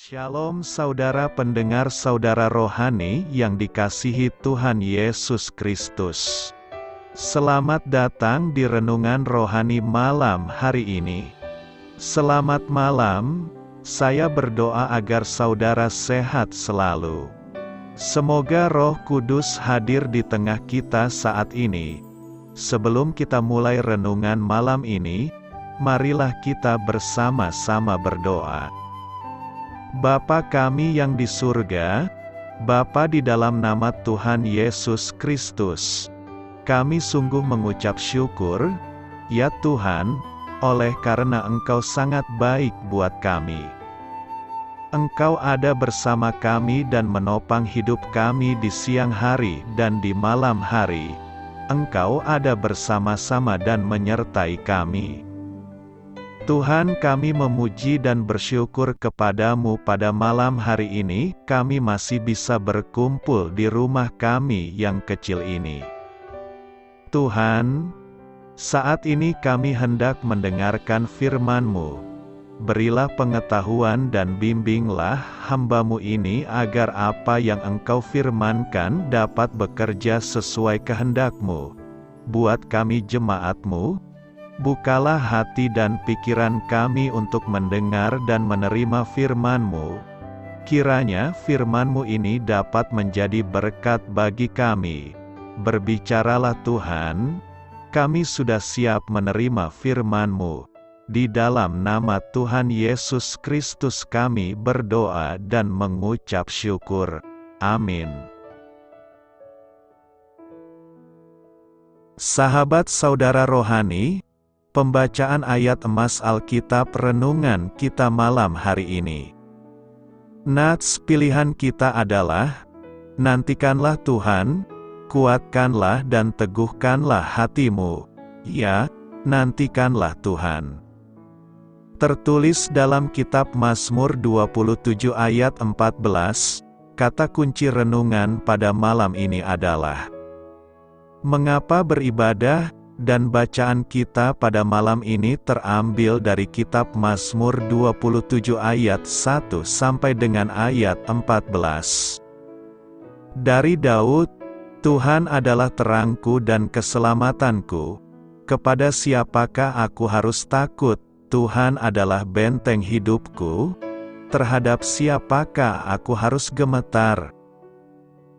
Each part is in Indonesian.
Shalom saudara pendengar saudara rohani yang dikasihi Tuhan Yesus Kristus. Selamat datang di Renungan Rohani malam hari ini. Selamat malam, saya berdoa agar saudara sehat selalu. Semoga Roh Kudus hadir di tengah kita saat ini. Sebelum kita mulai renungan malam ini, marilah kita bersama-sama berdoa. Bapa kami yang di surga, Bapa di dalam nama Tuhan Yesus Kristus, kami sungguh mengucap syukur, ya Tuhan, oleh karena Engkau sangat baik buat kami. Engkau ada bersama kami dan menopang hidup kami di siang hari dan di malam hari. Engkau ada bersama-sama dan menyertai kami. Tuhan, kami memuji dan bersyukur kepadamu pada malam hari ini, kami masih bisa berkumpul di rumah kami yang kecil ini. Tuhan, saat ini kami hendak mendengarkan firman-Mu. Berilah pengetahuan dan bimbinglah hamba-Mu ini agar apa yang Engkau firmankan dapat bekerja sesuai kehendak-Mu. Buat kami jemaat-Mu, bukalah hati dan pikiran kami untuk mendengar dan menerima firman-Mu. Kiranya firman-Mu ini dapat menjadi berkat bagi kami. Berbicaralah Tuhan, kami sudah siap menerima firman-Mu. Di dalam nama Tuhan Yesus Kristus kami berdoa dan mengucap syukur. Amin. Sahabat saudara rohani, pembacaan ayat emas Alkitab renungan kita malam hari ini. Nats pilihan kita adalah, nantikanlah Tuhan, kuatkanlah dan teguhkanlah hatimu. Ya, nantikanlah Tuhan. Tertulis dalam kitab Mazmur 27 ayat 14, kata kunci renungan pada malam ini adalah, mengapa beribadah? Dan bacaan kita pada malam ini terambil dari kitab Mazmur 27 ayat 1 sampai dengan ayat 14. Dari Daud, Tuhan adalah terangku dan keselamatanku. Kepada siapakah aku harus takut? Tuhan adalah benteng hidupku. Terhadap siapakah aku harus gemetar?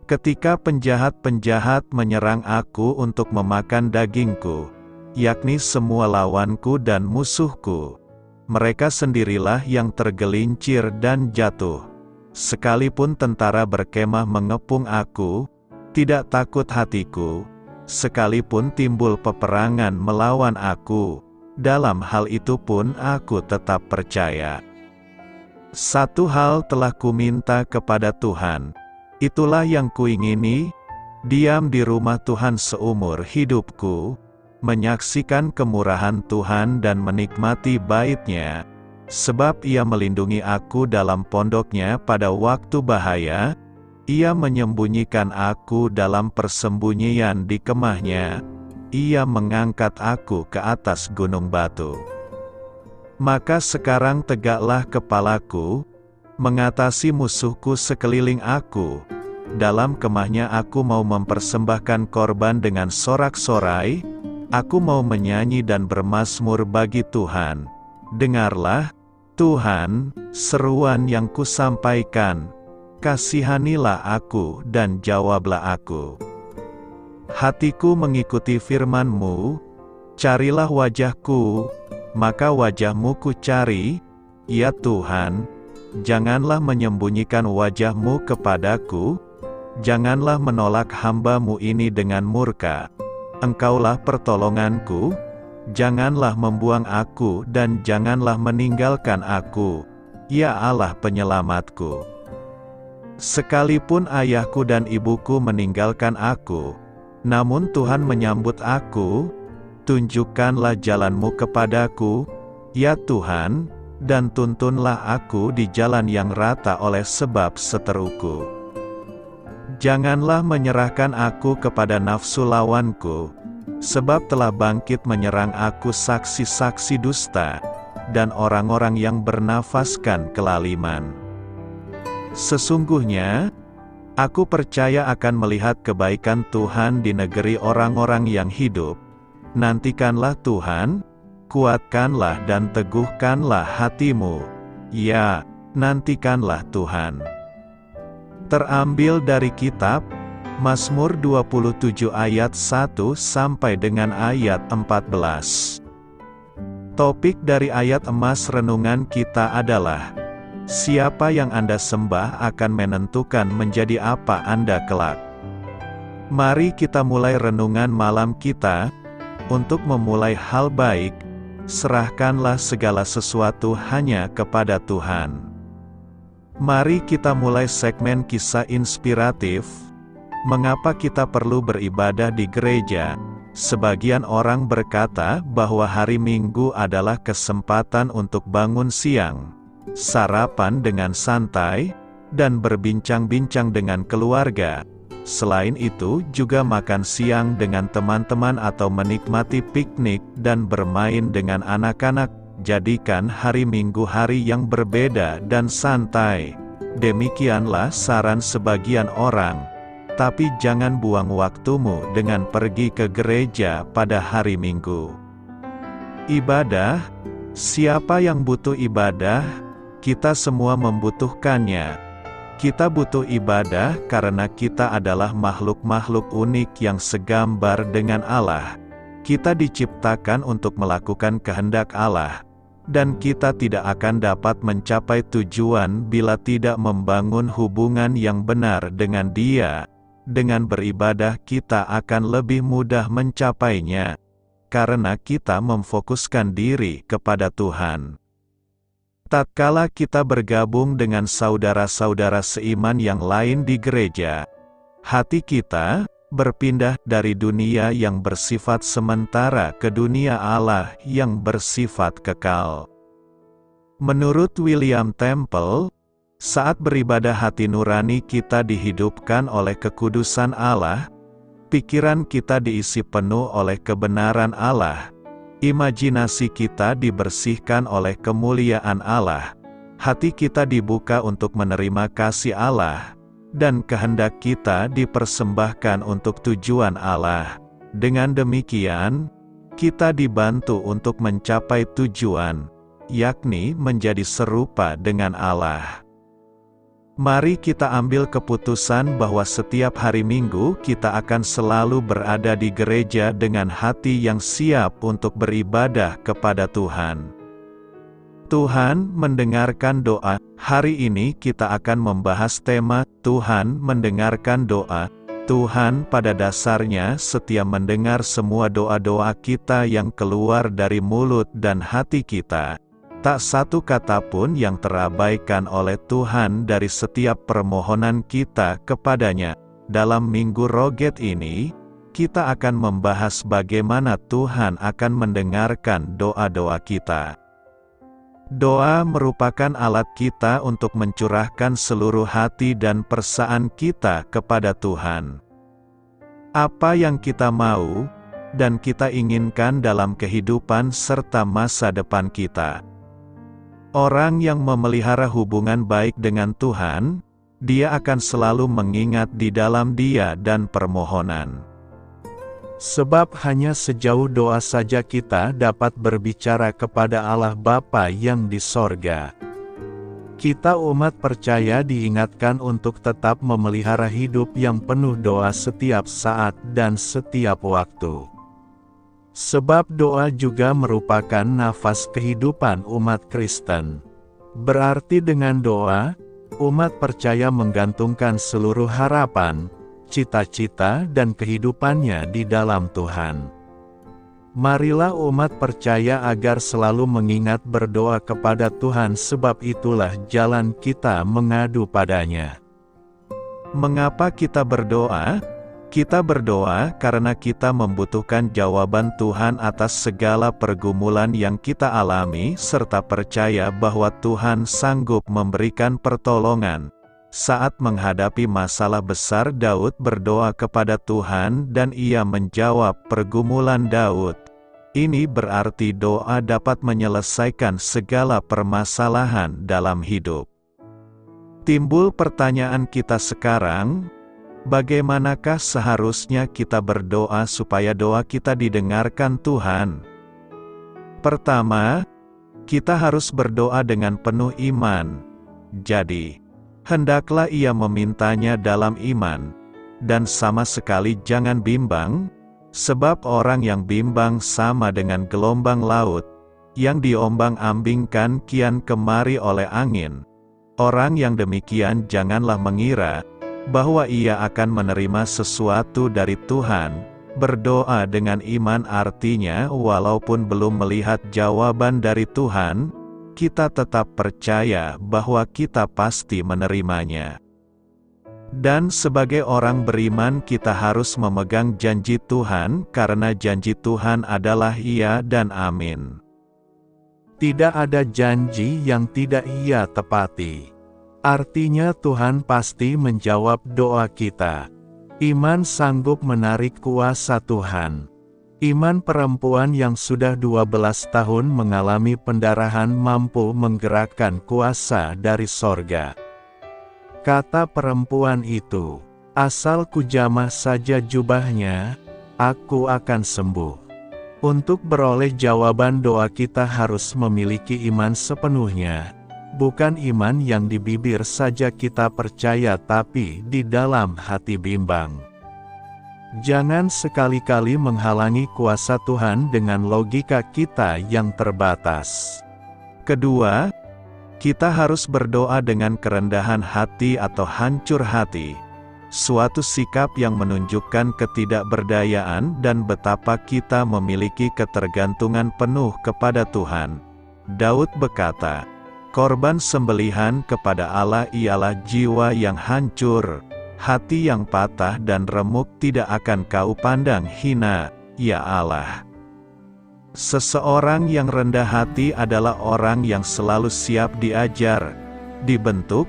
Ketika penjahat-penjahat menyerang aku untuk memakan dagingku, yakni semua lawanku dan musuhku, mereka sendirilah yang tergelincir dan jatuh. Sekalipun tentara berkemah mengepung aku, tidak takut hatiku. Sekalipun timbul peperangan melawan aku, dalam hal itu pun aku tetap percaya. Satu hal telah kuminta kepada Tuhan, itulah yang kuingini, diam di rumah Tuhan seumur hidupku, menyaksikan kemurahan Tuhan dan menikmati bait-Nya, sebab Ia melindungi aku dalam pondok-Nya pada waktu bahaya, Ia menyembunyikan aku dalam persembunyian di kemah-Nya, Ia mengangkat aku ke atas gunung batu. Maka sekarang tegaklah kepalaku, mengatasi musuhku sekeliling aku. Dalam kemahnya aku mau mempersembahkan korban dengan sorak-sorai, aku mau menyanyi dan bermazmur bagi Tuhan. Dengarlah, Tuhan, seruan yang kusampaikan, kasihanilah aku dan jawablah aku. Hatiku mengikuti firman-Mu, carilah wajah-Ku, maka wajah-Mu ku cari, ya Tuhan. Janganlah menyembunyikan wajah-Mu kepadaku, janganlah menolak hamba-Mu ini dengan murka. Engkaulah pertolonganku, janganlah membuang aku dan janganlah meninggalkan aku, ya Allah penyelamatku. Sekalipun ayahku dan ibuku meninggalkan aku, namun Tuhan menyambut aku, tunjukkanlah jalan-Mu kepadaku, ya Tuhan, dan tuntunlah aku di jalan yang rata oleh sebab seteruku. Janganlah menyerahkan aku kepada nafsu lawanku, sebab telah bangkit menyerang aku saksi-saksi dusta, dan orang-orang yang bernafaskan kelaliman. Sesungguhnya, aku percaya akan melihat kebaikan Tuhan di negeri orang-orang yang hidup. Nantikanlah Tuhan, kuatkanlah dan teguhkanlah hatimu. Ya, nantikanlah Tuhan. Terambil dari kitab Mazmur 27 ayat 1 sampai dengan ayat 14. Topik dari ayat emas renungan kita adalah, siapa yang Anda sembah akan menentukan menjadi apa Anda kelak. Mari kita mulai renungan malam kita. Untuk memulai hal baik, serahkanlah segala sesuatu hanya kepada Tuhan. Mari kita mulai segmen kisah inspiratif. Mengapa kita perlu beribadah di gereja? Sebagian orang berkata bahwa hari Minggu adalah kesempatan untuk bangun siang, sarapan dengan santai, dan berbincang-bincang dengan keluarga. Selain itu, juga makan siang dengan teman-teman atau menikmati piknik dan bermain dengan anak-anak. Jadikan hari Minggu hari yang berbeda dan santai. Demikianlah saran sebagian orang. Tapi jangan buang waktumu dengan pergi ke gereja pada hari Minggu. Ibadah, siapa yang butuh ibadah? Kita semua membutuhkannya. Kita butuh ibadah karena kita adalah makhluk-makhluk unik yang segambar dengan Allah. Kita diciptakan untuk melakukan kehendak Allah, dan kita tidak akan dapat mencapai tujuan bila tidak membangun hubungan yang benar dengan Dia. Dengan beribadah kita akan lebih mudah mencapainya, karena kita memfokuskan diri kepada Tuhan. Tatkala kita bergabung dengan saudara-saudara seiman yang lain di gereja, hati kita berpindah dari dunia yang bersifat sementara ke dunia Allah yang bersifat kekal. Menurut William Temple, saat beribadah hati nurani kita dihidupkan oleh kekudusan Allah, pikiran kita diisi penuh oleh kebenaran Allah, imajinasi kita dibersihkan oleh kemuliaan Allah, hati kita dibuka untuk menerima kasih Allah, dan kehendak kita dipersembahkan untuk tujuan Allah. Dengan demikian, kita dibantu untuk mencapai tujuan, yakni menjadi serupa dengan Allah. Mari kita ambil keputusan bahwa setiap hari Minggu kita akan selalu berada di gereja dengan hati yang siap untuk beribadah kepada Tuhan. Tuhan mendengarkan doa. Hari ini kita akan membahas tema Tuhan mendengarkan doa. Tuhan pada dasarnya setia mendengar semua doa-doa kita yang keluar dari mulut dan hati kita. Tak satu kata pun yang terabaikan oleh Tuhan dari setiap permohonan kita kepadanya. Dalam Minggu Roget ini, kita akan membahas bagaimana Tuhan akan mendengarkan doa-doa kita. Doa merupakan alat kita untuk mencurahkan seluruh hati dan perasaan kita kepada Tuhan. Apa yang kita mau dan kita inginkan dalam kehidupan serta masa depan kita. Orang yang memelihara hubungan baik dengan Tuhan, dia akan selalu mengingat di dalam dia dan permohonan. Sebab hanya sejauh doa saja kita dapat berbicara kepada Allah Bapa yang di sorga. Kita umat percaya diingatkan untuk tetap memelihara hidup yang penuh doa setiap saat dan setiap waktu. Sebab doa juga merupakan nafas kehidupan umat Kristen. Berarti dengan doa, umat percaya menggantungkan seluruh harapan, cita-cita dan kehidupannya di dalam Tuhan. Marilah umat percaya agar selalu mengingat berdoa kepada Tuhan, sebab itulah jalan kita mengadu padanya. Mengapa kita berdoa? Kita berdoa karena kita membutuhkan jawaban Tuhan atas segala pergumulan yang kita alami serta percaya bahwa Tuhan sanggup memberikan pertolongan. Saat menghadapi masalah besar, Daud berdoa kepada Tuhan dan ia menjawab pergumulan Daud. Ini berarti doa dapat menyelesaikan segala permasalahan dalam hidup. Timbul pertanyaan kita sekarang, bagaimanakah seharusnya kita berdoa supaya doa kita didengarkan Tuhan? Pertama, kita harus berdoa dengan penuh iman. Jadi, hendaklah ia memintanya dalam iman, dan sama sekali jangan bimbang, sebab orang yang bimbang sama dengan gelombang laut, yang diombang-ambingkan kian kemari oleh angin. Orang yang demikian janganlah mengira bahwa ia akan menerima sesuatu dari Tuhan. Berdoa dengan iman artinya walaupun belum melihat jawaban dari Tuhan, kita tetap percaya bahwa kita pasti menerimanya. Dan sebagai orang beriman kita harus memegang janji Tuhan karena janji Tuhan adalah iya dan amin. Tidak ada janji yang tidak Ia tepati. Artinya Tuhan pasti menjawab doa kita. Iman sanggup menarik kuasa Tuhan. Iman perempuan yang sudah 12 tahun mengalami pendarahan mampu menggerakkan kuasa dari sorga. Kata perempuan itu, "Asal kujamah saja jubahnya, aku akan sembuh." Untuk beroleh jawaban doa kita harus memiliki iman sepenuhnya, bukan iman yang di bibir saja kita percaya tapi di dalam hati bimbang. Jangan sekali-kali menghalangi kuasa Tuhan dengan logika kita yang terbatas. Kedua, kita harus berdoa dengan kerendahan hati atau hancur hati. Suatu sikap yang menunjukkan ketidakberdayaan dan betapa kita memiliki ketergantungan penuh kepada Tuhan. Daud berkata, "Korban sembelihan kepada Allah ialah jiwa yang hancur, hati yang patah dan remuk tidak akan Kau pandang hina, ya Allah." Seseorang yang rendah hati adalah orang yang selalu siap diajar, dibentuk,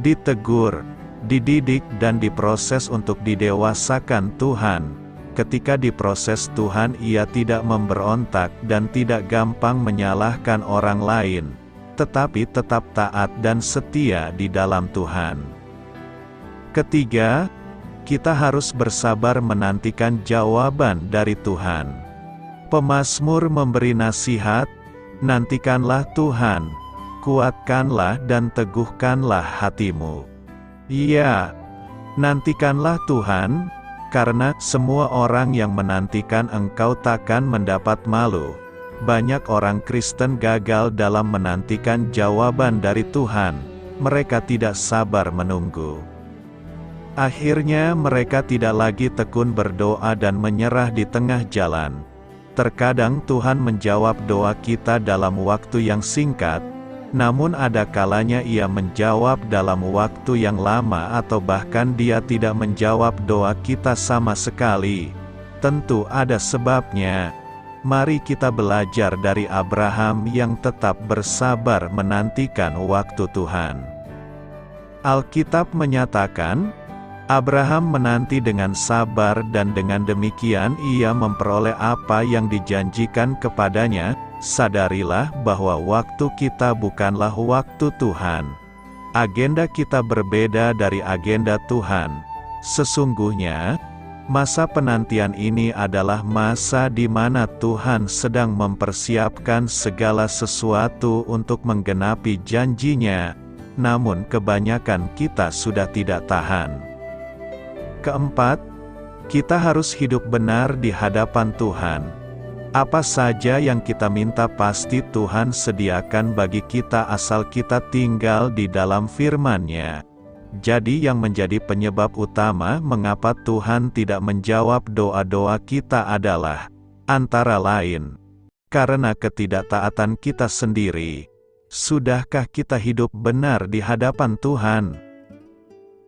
ditegur, dididik dan diproses untuk didewasakan Tuhan. Ketika diproses Tuhan ia tidak memberontak dan tidak gampang menyalahkan orang lain, tetapi tetap taat dan setia di dalam Tuhan. Ketiga, kita harus bersabar menantikan jawaban dari Tuhan. Pemazmur memberi nasihat, "Nantikanlah Tuhan, kuatkanlah dan teguhkanlah hatimu." Ya, nantikanlah Tuhan, karena semua orang yang menantikan Engkau takkan mendapat malu. Banyak orang Kristen gagal dalam menantikan jawaban dari Tuhan. Mereka tidak sabar menunggu. Akhirnya mereka tidak lagi tekun berdoa dan menyerah di tengah jalan. Terkadang Tuhan menjawab doa kita dalam waktu yang singkat, namun ada kalanya Ia menjawab dalam waktu yang lama atau bahkan Dia tidak menjawab doa kita sama sekali. Tentu ada sebabnya. Mari kita belajar dari Abraham yang tetap bersabar menantikan waktu Tuhan. Alkitab menyatakan, Abraham menanti dengan sabar dan dengan demikian ia memperoleh apa yang dijanjikan kepadanya. Sadarilah bahwa waktu kita bukanlah waktu Tuhan. Agenda kita berbeda dari agenda Tuhan. Sesungguhnya, masa penantian ini adalah masa di mana Tuhan sedang mempersiapkan segala sesuatu untuk menggenapi janjinya, namun kebanyakan kita sudah tidak tahan. Keempat, kita harus hidup benar di hadapan Tuhan. Apa saja yang kita minta pasti Tuhan sediakan bagi kita asal kita tinggal di dalam firman-Nya. Jadi yang menjadi penyebab utama mengapa Tuhan tidak menjawab doa-doa kita adalah, antara lain, karena ketidaktaatan kita sendiri. Sudahkah kita hidup benar di hadapan Tuhan?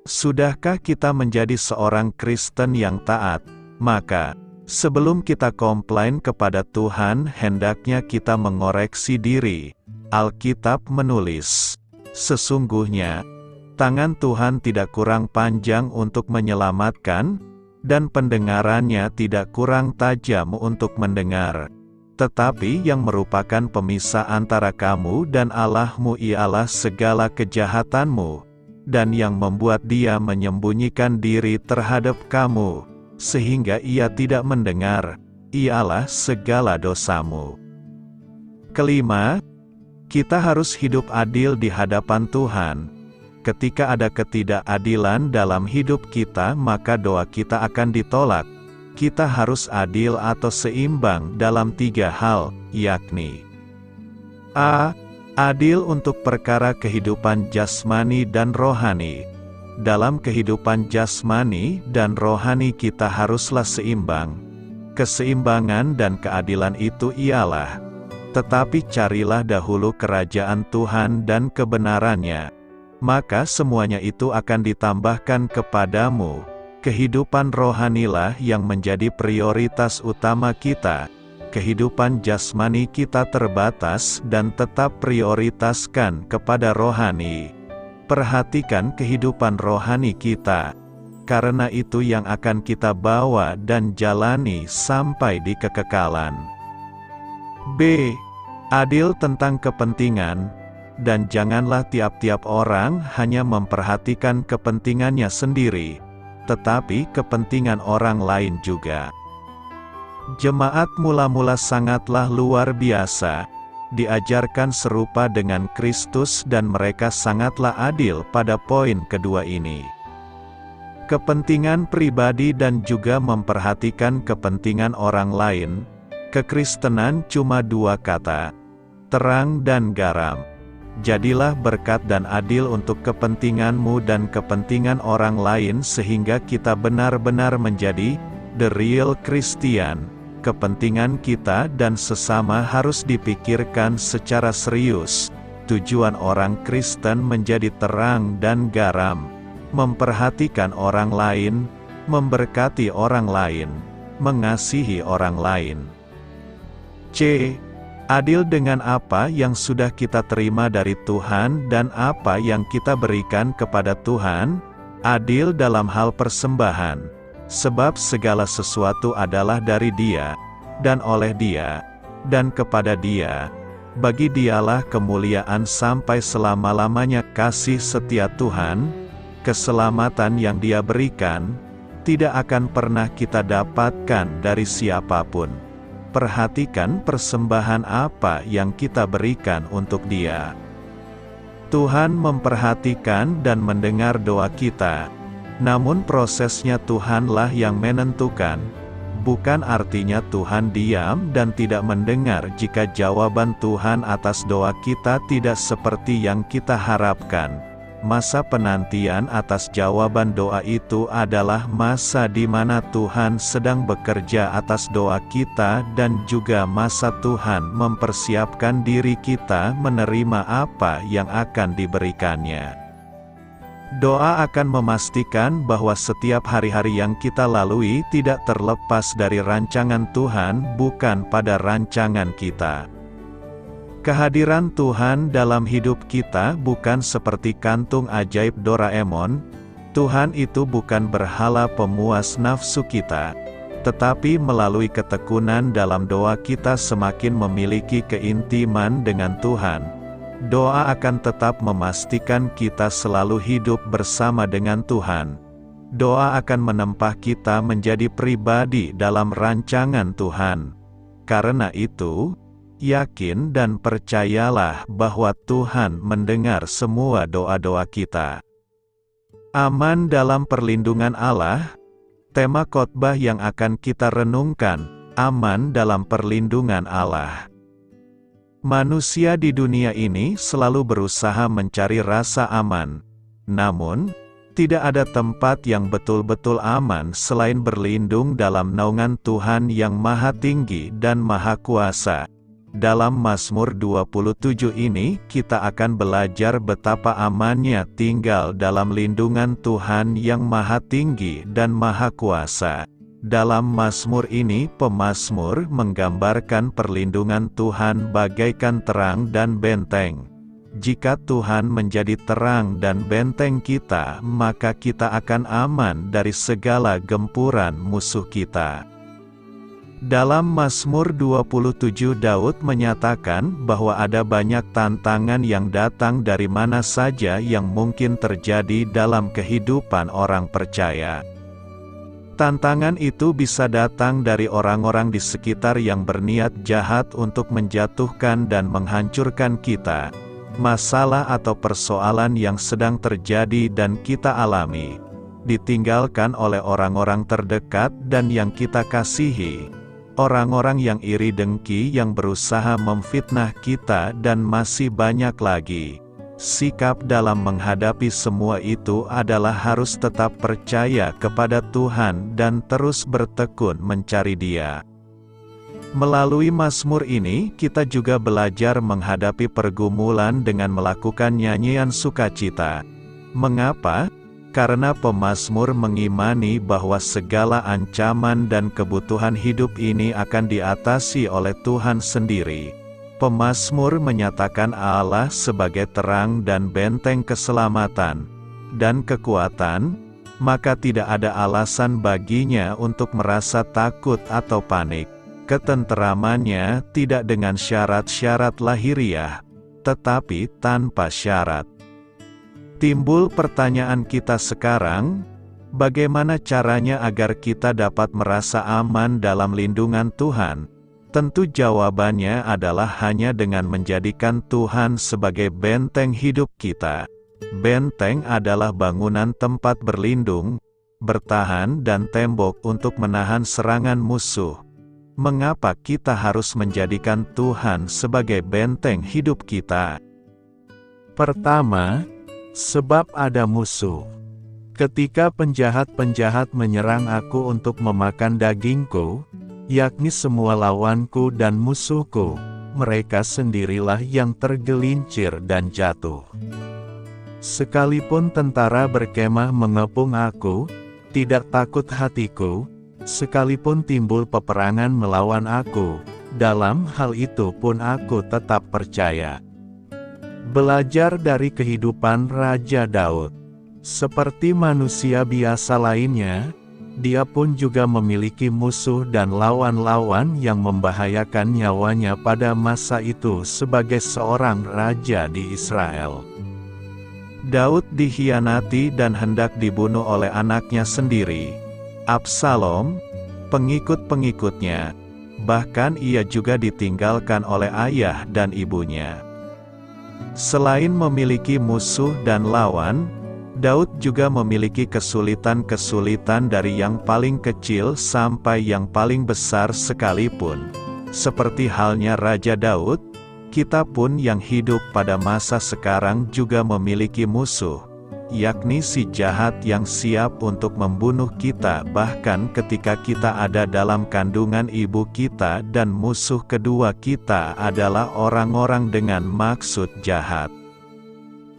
Sudahkah kita menjadi seorang Kristen yang taat? Maka, sebelum kita komplain kepada Tuhan, hendaknya kita mengoreksi diri. Alkitab menulis, "Sesungguhnya, tangan Tuhan tidak kurang panjang untuk menyelamatkan, dan pendengarannya tidak kurang tajam untuk mendengar. Tetapi yang merupakan pemisah antara kamu dan Allahmu ialah segala kejahatanmu, dan yang membuat dia menyembunyikan diri terhadap kamu, sehingga ia tidak mendengar, ialah segala dosamu. Kelima, kita harus hidup adil di hadapan Tuhan. Ketika ada ketidakadilan dalam hidup kita, maka doa kita akan ditolak. Kita harus adil atau seimbang dalam 3 hal, yakni a. Adil untuk perkara kehidupan jasmani dan rohani. Dalam kehidupan jasmani dan rohani kita haruslah seimbang. Keseimbangan dan keadilan itu ialah, tetapi carilah dahulu kerajaan Tuhan dan kebenarannya, maka semuanya itu akan ditambahkan kepadamu. Kehidupan rohanilah yang menjadi prioritas utama kita. Kehidupan jasmani kita terbatas dan tetap prioritaskan kepada rohani. Perhatikan kehidupan rohani kita, karena itu yang akan kita bawa dan jalani sampai di kekekalan. B. Adil tentang kepentingan, dan janganlah tiap-tiap orang hanya memperhatikan kepentingannya sendiri, tetapi kepentingan orang lain juga. Jemaat mula-mula sangatlah luar biasa, diajarkan serupa dengan Kristus dan mereka sangatlah adil pada poin kedua ini. Kepentingan pribadi dan juga memperhatikan kepentingan orang lain. Kekristenan cuma 2 kata, terang dan garam. Jadilah berkat dan adil untuk kepentinganmu dan kepentingan orang lain sehingga kita benar-benar menjadi the real Christian. Kepentingan kita dan sesama harus dipikirkan secara serius. Tujuan orang Kristen menjadi terang dan garam, memperhatikan orang lain, memberkati orang lain, mengasihi orang lain. C. Adil dengan apa yang sudah kita terima dari Tuhan dan apa yang kita berikan kepada Tuhan. Adil dalam hal persembahan. Sebab segala sesuatu adalah dari Dia, dan oleh Dia, dan kepada Dia. Bagi Dialah kemuliaan sampai selama-lamanya. Kasih setia Tuhan, keselamatan yang Dia berikan, tidak akan pernah kita dapatkan dari siapapun. Perhatikan persembahan apa yang kita berikan untuk Dia. Tuhan memperhatikan dan mendengar doa kita. Namun prosesnya Tuhanlah yang menentukan. Bukan artinya Tuhan diam dan tidak mendengar jika jawaban Tuhan atas doa kita tidak seperti yang kita harapkan. Masa penantian atas jawaban doa itu adalah masa di mana Tuhan sedang bekerja atas doa kita dan juga masa Tuhan mempersiapkan diri kita menerima apa yang akan diberikannya. Doa akan memastikan bahwa setiap hari-hari yang kita lalui tidak terlepas dari rancangan Tuhan, bukan pada rancangan kita. Kehadiran Tuhan dalam hidup kita bukan seperti kantung ajaib Doraemon. Tuhan itu bukan berhala pemuas nafsu kita, tetapi melalui ketekunan dalam doa kita semakin memiliki keintiman dengan Tuhan. Doa akan tetap memastikan kita selalu hidup bersama dengan Tuhan. Doa akan menempah kita menjadi pribadi dalam rancangan Tuhan. Karena itu, yakin dan percayalah bahwa Tuhan mendengar semua doa-doa kita. Aman dalam perlindungan Allah. Tema khotbah yang akan kita renungkan, aman dalam perlindungan Allah. Manusia di dunia ini selalu berusaha mencari rasa aman. Namun, tidak ada tempat yang betul-betul aman selain berlindung dalam naungan Tuhan yang Maha Tinggi dan Maha Kuasa. Dalam Mazmur 27 ini, kita akan belajar betapa amannya tinggal dalam lindungan Tuhan yang Maha Tinggi dan Maha Kuasa. Dalam Mazmur ini, pemazmur menggambarkan perlindungan Tuhan bagaikan terang dan benteng. Jika Tuhan menjadi terang dan benteng kita, maka kita akan aman dari segala gempuran musuh kita. Dalam Mazmur 27 Daud menyatakan bahwa ada banyak tantangan yang datang dari mana saja yang mungkin terjadi dalam kehidupan orang percaya. Tantangan itu bisa datang dari orang-orang di sekitar yang berniat jahat untuk menjatuhkan dan menghancurkan kita. Masalah atau persoalan yang sedang terjadi dan kita alami, ditinggalkan oleh orang-orang terdekat dan yang kita kasihi. Orang-orang yang iri dengki yang berusaha memfitnah kita dan masih banyak lagi. Sikap dalam menghadapi semua itu adalah harus tetap percaya kepada Tuhan dan terus bertekun mencari Dia. Melalui Mazmur ini, kita juga belajar menghadapi pergumulan dengan melakukan nyanyian sukacita. Mengapa? Karena pemazmur mengimani bahwa segala ancaman dan kebutuhan hidup ini akan diatasi oleh Tuhan sendiri. Pemazmur menyatakan Allah sebagai terang dan benteng keselamatan dan kekuatan, maka tidak ada alasan baginya untuk merasa takut atau panik. Ketenteramannya tidak dengan syarat-syarat lahiriah, tetapi tanpa syarat. Timbul pertanyaan kita sekarang, bagaimana caranya agar kita dapat merasa aman dalam lindungan Tuhan? Tentu jawabannya adalah hanya dengan menjadikan Tuhan sebagai benteng hidup kita. Benteng adalah bangunan tempat berlindung, bertahan dan tembok untuk menahan serangan musuh. Mengapa kita harus menjadikan Tuhan sebagai benteng hidup kita? Pertama, sebab ada musuh. Ketika penjahat-penjahat menyerang aku untuk memakan dagingku, yakni semua lawanku dan musuhku, mereka sendirilah yang tergelincir dan jatuh. Sekalipun tentara berkemah mengepung aku, tidak takut hatiku, sekalipun timbul peperangan melawan aku, dalam hal itu pun aku tetap percaya. Belajar dari kehidupan Raja Daud. Seperti manusia biasa lainnya, dia pun juga memiliki musuh dan lawan-lawan yang membahayakan nyawanya pada masa itu sebagai seorang raja di Israel. Daud dikhianati dan hendak dibunuh oleh anaknya sendiri, Absalom, pengikut-pengikutnya, bahkan ia juga ditinggalkan oleh ayah dan ibunya. Selain memiliki musuh dan lawan, Daud juga memiliki kesulitan-kesulitan dari yang paling kecil sampai yang paling besar sekalipun. Seperti halnya Raja Daud, kita pun yang hidup pada masa sekarang juga memiliki musuh, yakni si jahat yang siap untuk membunuh kita bahkan ketika kita ada dalam kandungan ibu kita, dan musuh kedua kita adalah orang-orang dengan maksud jahat.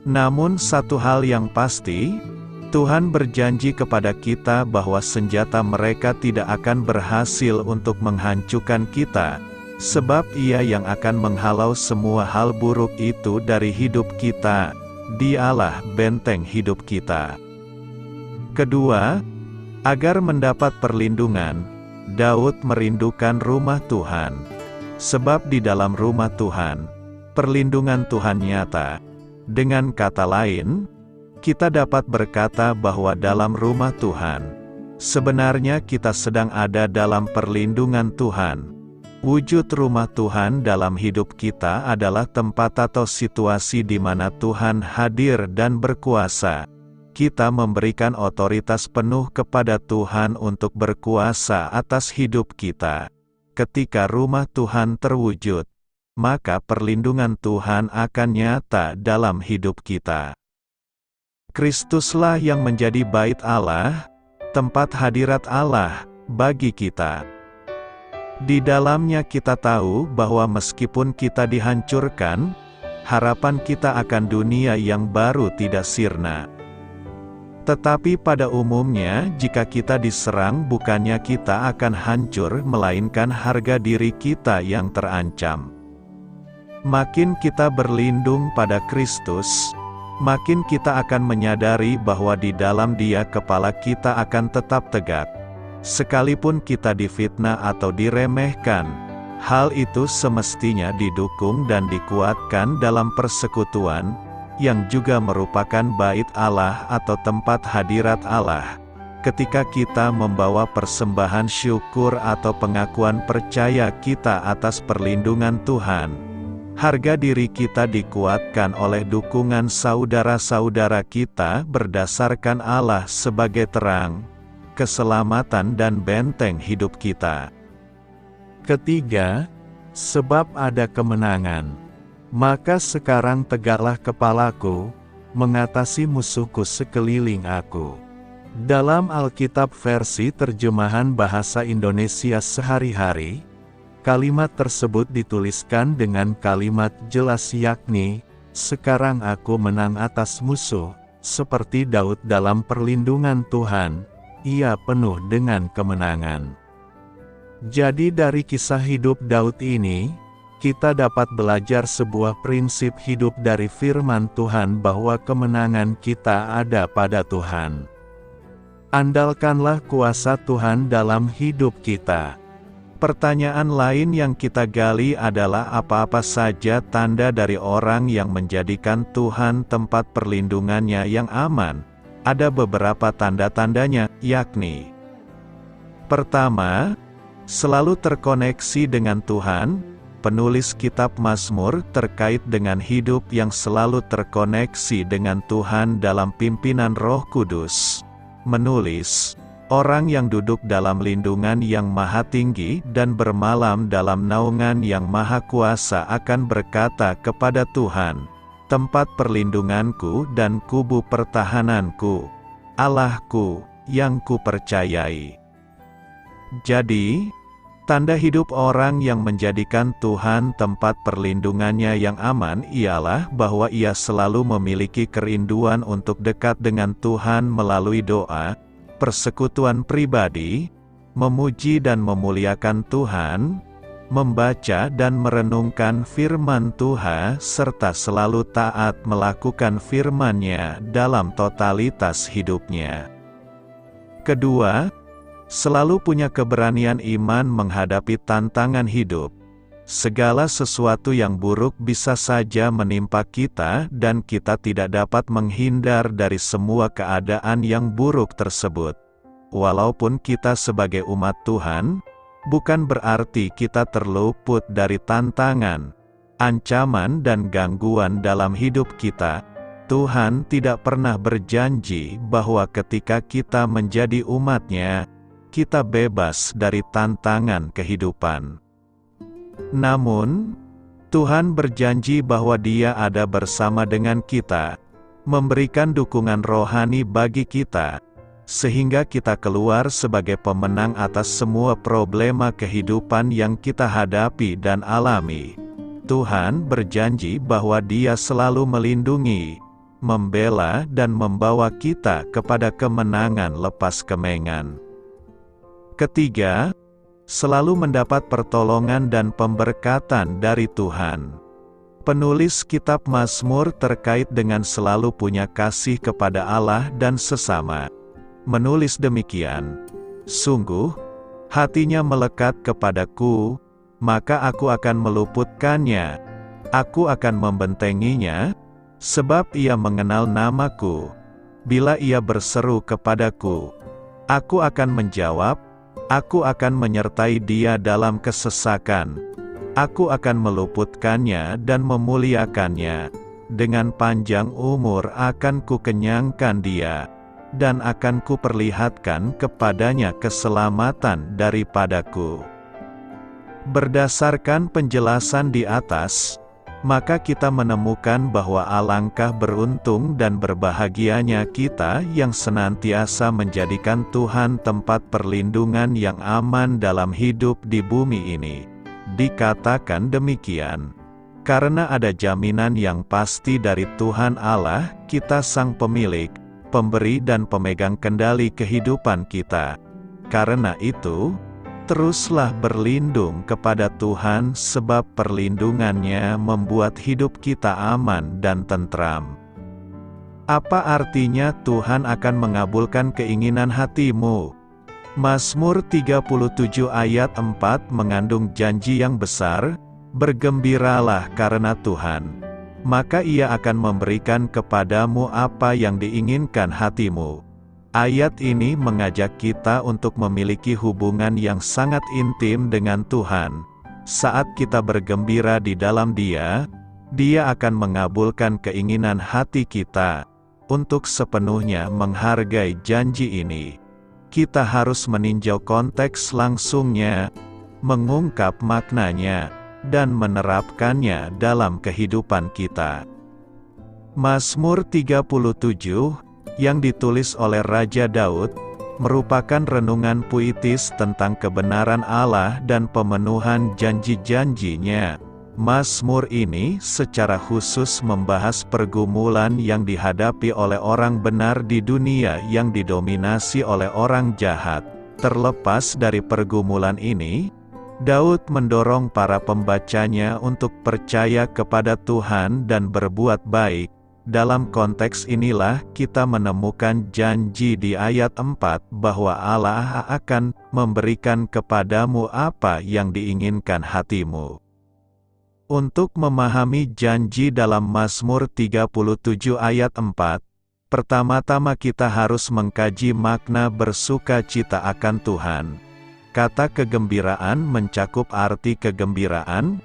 Namun satu hal yang pasti, Tuhan berjanji kepada kita bahwa senjata mereka tidak akan berhasil untuk menghancurkan kita, sebab Ia yang akan menghalau semua hal buruk itu dari hidup kita. Dialah benteng hidup kita. Kedua, agar mendapat perlindungan, Daud merindukan rumah Tuhan. Sebab di dalam rumah Tuhan, perlindungan Tuhan nyata. Dengan kata lain, kita dapat berkata bahwa dalam rumah Tuhan, sebenarnya kita sedang ada dalam perlindungan Tuhan. Wujud rumah Tuhan dalam hidup kita adalah tempat atau situasi di mana Tuhan hadir dan berkuasa. Kita memberikan otoritas penuh kepada Tuhan untuk berkuasa atas hidup kita. Ketika rumah Tuhan terwujud, maka perlindungan Tuhan akan nyata dalam hidup kita. Kristuslah yang menjadi bait Allah, tempat hadirat Allah bagi kita. Di dalamnya kita tahu bahwa meskipun kita dihancurkan, harapan kita akan dunia yang baru tidak sirna. Tetapi pada umumnya, jika kita diserang, bukannya kita akan hancur, melainkan harga diri kita yang terancam. Makin kita berlindung pada Kristus, makin kita akan menyadari bahwa di dalam Dia kepala kita akan tetap tegak. Sekalipun kita difitnah atau diremehkan, hal itu semestinya didukung dan dikuatkan dalam persekutuan, yang juga merupakan bait Allah atau tempat hadirat Allah. Ketika kita membawa persembahan syukur atau pengakuan percaya kita atas perlindungan Tuhan, harga diri kita dikuatkan oleh dukungan saudara-saudara kita berdasarkan Allah sebagai terang, keselamatan dan benteng hidup kita. Ketiga, sebab ada kemenangan, maka sekarang tegaklah kepalaku, mengatasi musuhku sekeliling aku. Dalam Alkitab versi terjemahan bahasa Indonesia sehari-hari, kalimat tersebut dituliskan dengan kalimat jelas yakni, sekarang aku menang atas musuh, seperti Daud dalam perlindungan Tuhan, ia penuh dengan kemenangan. Jadi dari kisah hidup Daud ini, kita dapat belajar sebuah prinsip hidup dari firman Tuhan bahwa kemenangan kita ada pada Tuhan. Andalkanlah kuasa Tuhan dalam hidup kita. Pertanyaan lain yang kita gali adalah apa-apa saja tanda dari orang yang menjadikan Tuhan tempat perlindungannya yang aman. Ada beberapa tanda-tandanya, yakni: pertama, selalu terkoneksi dengan Tuhan. Penulis kitab Mazmur terkait dengan hidup yang selalu terkoneksi dengan Tuhan dalam pimpinan Roh Kudus, menulis, orang yang duduk dalam lindungan yang maha tinggi dan bermalam dalam naungan yang maha kuasa akan berkata kepada Tuhan, tempat perlindunganku dan kubu pertahananku, Allahku, yang kupercayai. Jadi, tanda hidup orang yang menjadikan Tuhan tempat perlindungannya yang aman ialah bahwa ia selalu memiliki kerinduan untuk dekat dengan Tuhan melalui doa, persekutuan pribadi, memuji dan memuliakan Tuhan, membaca dan merenungkan firman Tuhan, serta selalu taat melakukan firman-Nya dalam totalitas hidupnya. Kedua, selalu punya keberanian iman menghadapi tantangan hidup. Segala sesuatu yang buruk bisa saja menimpa kita dan kita tidak dapat menghindar dari semua keadaan yang buruk tersebut. Walaupun kita sebagai umat Tuhan, bukan berarti kita terluput dari tantangan, ancaman dan gangguan dalam hidup kita. Tuhan tidak pernah berjanji bahwa ketika kita menjadi umat-Nya, kita bebas dari tantangan kehidupan. Namun, Tuhan berjanji bahwa Dia ada bersama dengan kita, memberikan dukungan rohani bagi kita, sehingga kita keluar sebagai pemenang atas semua problema kehidupan yang kita hadapi dan alami. Tuhan berjanji bahwa Dia selalu melindungi, membela dan membawa kita kepada kemenangan lepas kemengan. Ketiga, selalu mendapat pertolongan dan pemberkatan dari Tuhan. Penulis kitab Mazmur terkait dengan selalu punya kasih kepada Allah dan sesama, menulis demikian, sungguh, hatinya melekat kepadaku, maka aku akan meluputkannya, aku akan membentenginya, sebab ia mengenal namaku. Bila ia berseru kepadaku, aku akan menjawab, aku akan menyertai dia dalam kesesakan. Aku akan meluputkannya dan memuliakannya. Dengan panjang umur akan kukenyangkan dia, dan akan kuperlihatkan kepadanya keselamatan daripadaku. Berdasarkan penjelasan di atas, maka kita menemukan bahwa alangkah beruntung dan berbahagianya kita yang senantiasa menjadikan Tuhan tempat perlindungan yang aman dalam hidup di bumi ini. Dikatakan demikian, karena ada jaminan yang pasti dari Tuhan Allah, kita Sang Pemilik, Pemberi dan Pemegang kendali kehidupan kita. Karena itu, teruslah berlindung kepada Tuhan sebab perlindungannya membuat hidup kita aman dan tentram. Apa artinya Tuhan akan mengabulkan keinginan hatimu? Mazmur 37 ayat 4 mengandung janji yang besar, bergembiralah karena Tuhan, maka Ia akan memberikan kepadamu apa yang diinginkan hatimu. Ayat ini mengajak kita untuk memiliki hubungan yang sangat intim dengan Tuhan. Saat kita bergembira di dalam Dia, Dia akan mengabulkan keinginan hati kita. Untuk sepenuhnya menghargai janji ini, kita harus meninjau konteks langsungnya, mengungkap maknanya, dan menerapkannya dalam kehidupan kita. Mazmur 37, yang ditulis oleh Raja Daud, merupakan renungan puitis tentang kebenaran Allah dan pemenuhan janji-janjinya. Mazmur ini secara khusus membahas pergumulan yang dihadapi oleh orang benar di dunia yang didominasi oleh orang jahat. Terlepas dari pergumulan ini, Daud mendorong para pembacanya untuk percaya kepada Tuhan dan berbuat baik. Dalam konteks inilah kita menemukan janji di ayat 4 bahwa Allah akan memberikan kepadamu apa yang diinginkan hatimu. Untuk memahami janji dalam Mazmur 37 ayat 4, pertama-tama kita harus mengkaji makna bersukacita akan Tuhan. Kata kegembiraan mencakup arti kegembiraan,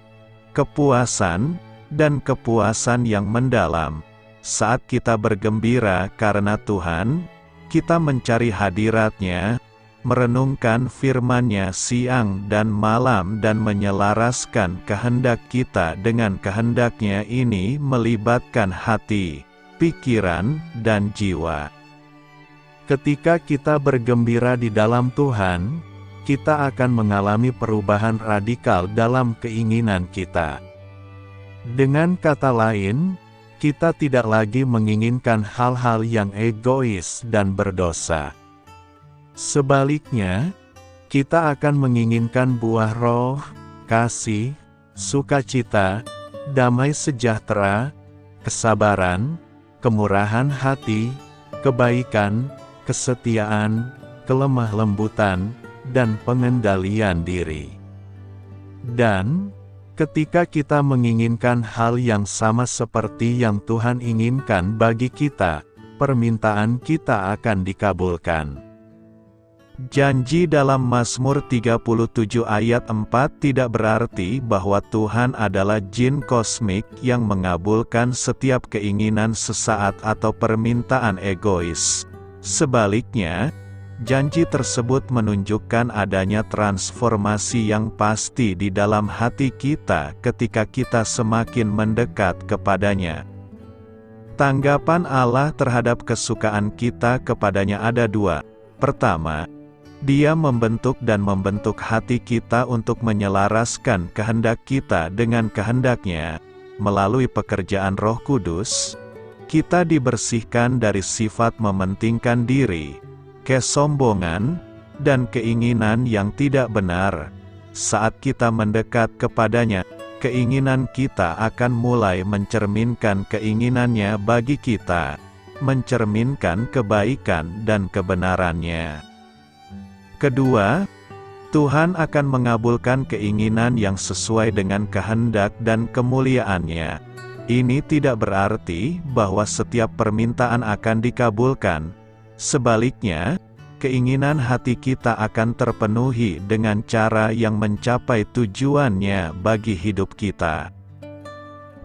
kepuasan, dan kepuasan yang mendalam. Saat kita bergembira karena Tuhan, kita mencari hadirat-Nya, merenungkan firman-Nya siang dan malam dan menyelaraskan kehendak kita dengan kehendak-Nya. Ini melibatkan hati, pikiran, dan jiwa. Ketika kita bergembira di dalam Tuhan, kita akan mengalami perubahan radikal dalam keinginan kita. Dengan kata lain, kita tidak lagi menginginkan hal-hal yang egois dan berdosa. Sebaliknya, kita akan menginginkan buah roh, kasih, sukacita, damai sejahtera, kesabaran, kemurahan hati, kebaikan, kesetiaan, kelemah lembutan, dan pengendalian diri. Dan, ketika kita menginginkan hal yang sama seperti yang Tuhan inginkan bagi kita, permintaan kita akan dikabulkan. Janji dalam Mazmur 37 ayat 4 tidak berarti bahwa Tuhan adalah jin kosmik yang mengabulkan setiap keinginan sesaat atau permintaan egois. Sebaliknya, janji tersebut menunjukkan adanya transformasi yang pasti di dalam hati kita ketika kita semakin mendekat kepadanya. Tanggapan Allah terhadap kesukaan kita kepadanya ada dua. Pertama, Dia membentuk dan membentuk hati kita untuk menyelaraskan kehendak kita dengan kehendak-Nya. Melalui pekerjaan Roh Kudus, kita dibersihkan dari sifat mementingkan diri, kesombongan, dan keinginan yang tidak benar. Saat kita mendekat kepadanya, keinginan kita akan mulai mencerminkan keinginannya bagi kita, mencerminkan kebaikan dan kebenarannya. Kedua, Tuhan akan mengabulkan keinginan yang sesuai dengan kehendak dan kemuliaan-Nya. Ini tidak berarti bahwa setiap permintaan akan dikabulkan. Sebaliknya, keinginan hati kita akan terpenuhi dengan cara yang mencapai tujuannya bagi hidup kita.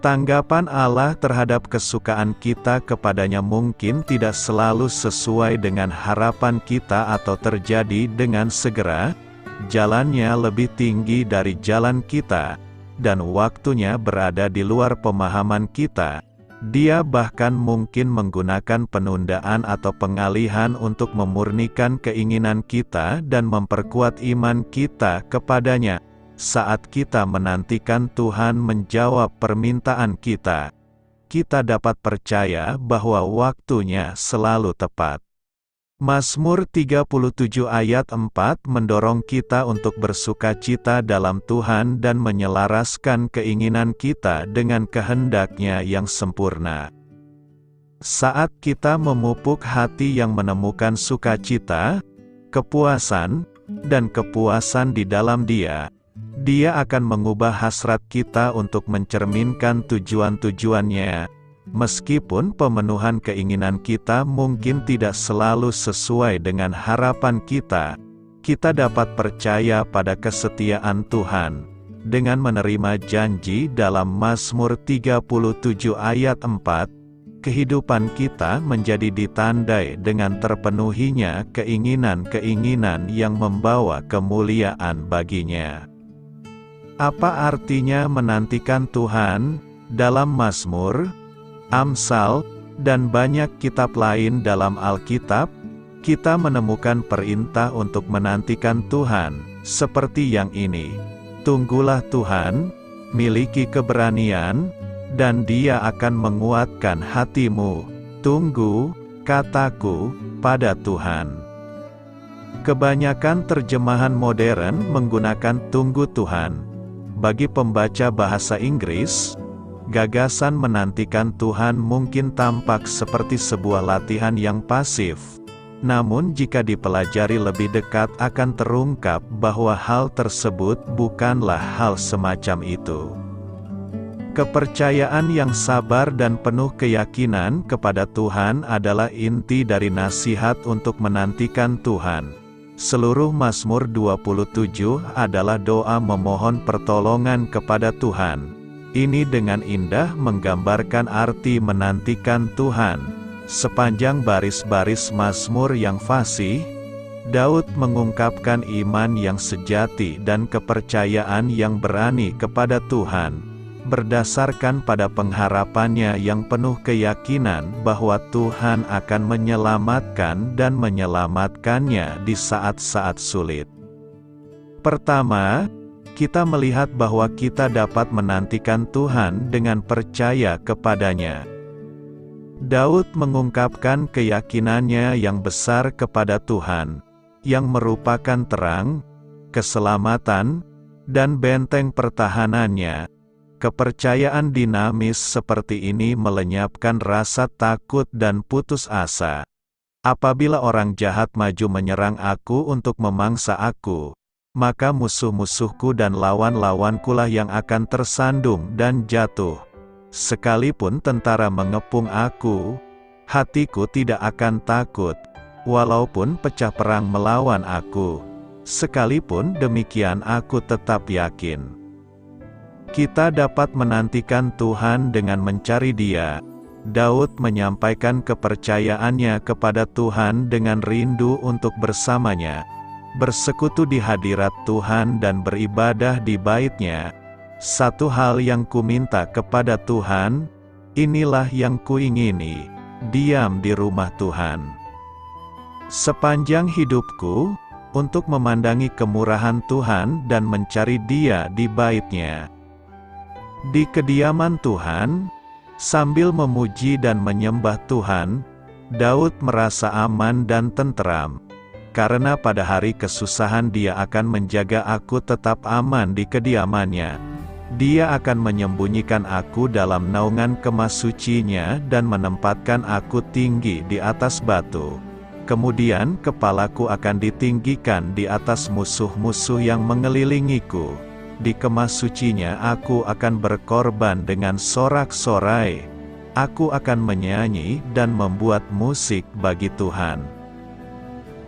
Tanggapan Allah terhadap kesukaan kita kepadanya mungkin tidak selalu sesuai dengan harapan kita atau terjadi dengan segera, jalannya lebih tinggi dari jalan kita, dan waktunya berada di luar pemahaman kita. Dia bahkan mungkin menggunakan penundaan atau pengalihan untuk memurnikan keinginan kita dan memperkuat iman kita kepadanya. Saat kita menantikan Tuhan menjawab permintaan kita, kita dapat percaya bahwa waktunya selalu tepat. Mazmur 37 ayat 4 mendorong kita untuk bersukacita dalam Tuhan dan menyelaraskan keinginan kita dengan kehendak-Nya yang sempurna. Saat kita memupuk hati yang menemukan sukacita, kepuasan, dan kepuasan di dalam Dia. Dia akan mengubah hasrat kita untuk mencerminkan tujuan-tujuannya. Meskipun pemenuhan keinginan kita mungkin tidak selalu sesuai dengan harapan kita, kita dapat percaya pada kesetiaan Tuhan. Dengan menerima janji dalam Mazmur 37 ayat 4, kehidupan kita menjadi ditandai dengan terpenuhinya keinginan-keinginan yang membawa kemuliaan baginya. Apa artinya menantikan Tuhan? Dalam Mazmur, Amsal, dan banyak kitab lain dalam Alkitab, kita menemukan perintah untuk menantikan Tuhan, seperti yang ini. Tunggulah Tuhan, miliki keberanian, dan Dia akan menguatkan hatimu. Tunggu, kataku, pada Tuhan. Kebanyakan terjemahan modern menggunakan tunggu Tuhan. Bagi pembaca bahasa Inggris, gagasan menantikan Tuhan mungkin tampak seperti sebuah latihan yang pasif. Namun jika dipelajari lebih dekat akan terungkap bahwa hal tersebut bukanlah hal semacam itu. Kepercayaan yang sabar dan penuh keyakinan kepada Tuhan adalah inti dari nasihat untuk menantikan Tuhan. Seluruh Mazmur 27 adalah doa memohon pertolongan kepada Tuhan. Ini dengan indah menggambarkan arti menantikan Tuhan. Sepanjang baris-baris Mazmur yang fasih, Daud mengungkapkan iman yang sejati dan kepercayaan yang berani kepada Tuhan, berdasarkan pada pengharapannya yang penuh keyakinan bahwa Tuhan akan menyelamatkan dan menyelamatkannya di saat-saat sulit. Pertama, kita melihat bahwa kita dapat menantikan Tuhan dengan percaya kepadanya. Daud mengungkapkan keyakinannya yang besar kepada Tuhan, yang merupakan terang, keselamatan, dan benteng pertahanannya. Kepercayaan dinamis seperti ini melenyapkan rasa takut dan putus asa. Apabila orang jahat maju menyerang aku untuk memangsa aku, maka musuh-musuhku dan lawan-lawankulah yang akan tersandung dan jatuh. Sekalipun tentara mengepung aku, hatiku tidak akan takut, walaupun pecah perang melawan aku. Sekalipun demikian aku tetap yakin. Kita dapat menantikan Tuhan dengan mencari Dia. Daud menyampaikan kepercayaannya kepada Tuhan dengan rindu untuk bersamanya, bersekutu di hadirat Tuhan dan beribadah di bait-Nya. Satu hal yang kuminta kepada Tuhan, inilah yang kuingini, diam di rumah Tuhan. Sepanjang hidupku, untuk memandangi kemurahan Tuhan dan mencari Dia di bait-Nya. Di kediaman Tuhan, sambil memuji dan menyembah Tuhan, Daud merasa aman dan tenteram. Karena pada hari kesusahan Dia akan menjaga aku tetap aman di kediaman-Nya. Dia akan menyembunyikan aku dalam naungan kemah suci-Nya dan menempatkan aku tinggi di atas batu. Kemudian kepalaku akan ditinggikan di atas musuh-musuh yang mengelilingiku. Di kemah suci-Nya aku akan berkorban dengan sorak-sorai. Aku akan menyanyi dan membuat musik bagi Tuhan.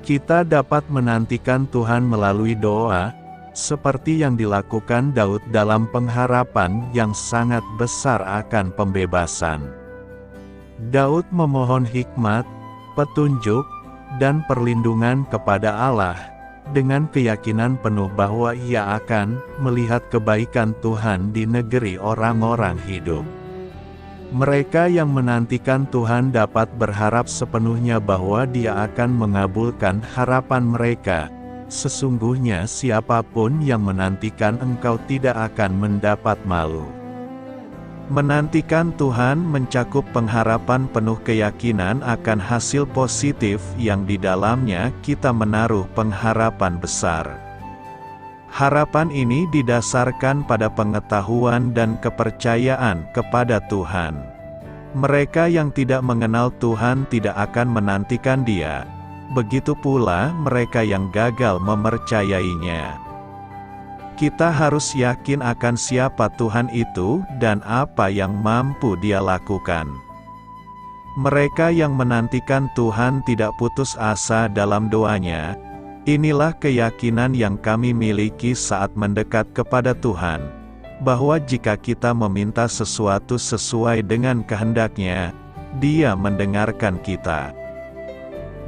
Kita dapat menantikan Tuhan melalui doa, seperti yang dilakukan Daud dalam pengharapan yang sangat besar akan pembebasan. Daud memohon hikmat, petunjuk, dan perlindungan kepada Allah, dengan keyakinan penuh bahwa ia akan melihat kebaikan Tuhan di negeri orang-orang hidup. Mereka yang menantikan Tuhan dapat berharap sepenuhnya bahwa Dia akan mengabulkan harapan mereka. Sesungguhnya siapapun yang menantikan Engkau tidak akan mendapat malu. Menantikan Tuhan mencakup pengharapan penuh keyakinan akan hasil positif yang di dalamnya kita menaruh pengharapan besar. Harapan ini didasarkan pada pengetahuan dan kepercayaan kepada Tuhan. Mereka yang tidak mengenal Tuhan tidak akan menantikan Dia. begitu pula mereka yang gagal mempercayainya. Kita harus yakin akan siapa Tuhan itu dan apa yang mampu Dia lakukan. Mereka yang menantikan Tuhan tidak putus asa dalam doanya. Inilah keyakinan yang kami miliki saat mendekat kepada Tuhan, bahwa jika kita meminta sesuatu sesuai dengan kehendak-Nya, Dia mendengarkan kita.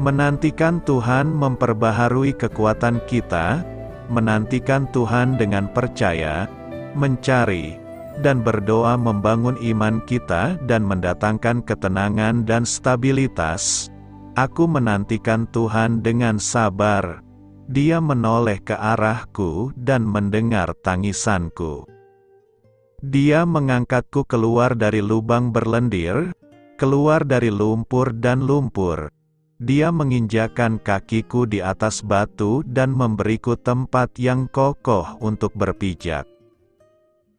Menantikan Tuhan memperbaharui kekuatan kita, menantikan Tuhan dengan percaya, mencari, dan berdoa membangun iman kita dan mendatangkan ketenangan dan stabilitas. Aku menantikan Tuhan dengan sabar. Dia menoleh ke arahku dan mendengar tangisanku. Dia mengangkatku keluar dari lubang berlendir, keluar dari lumpur dan lumpur. Dia menginjakkan kakiku di atas batu dan memberiku tempat yang kokoh untuk berpijak.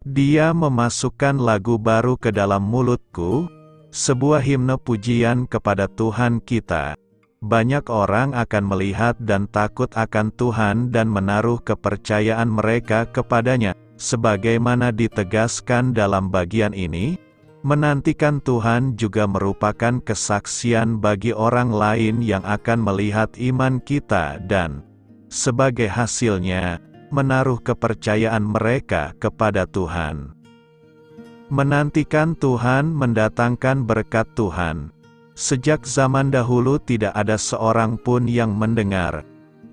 Dia memasukkan lagu baru ke dalam mulutku, sebuah himne pujian kepada Tuhan kita. Banyak orang akan melihat dan takut akan Tuhan dan menaruh kepercayaan mereka kepadanya. Sebagaimana ditegaskan dalam bagian ini, menantikan Tuhan juga merupakan kesaksian bagi orang lain yang akan melihat iman kita dan, sebagai hasilnya, menaruh kepercayaan mereka kepada Tuhan. Menantikan Tuhan mendatangkan berkat Tuhan. Sejak zaman dahulu tidak ada seorang pun yang mendengar,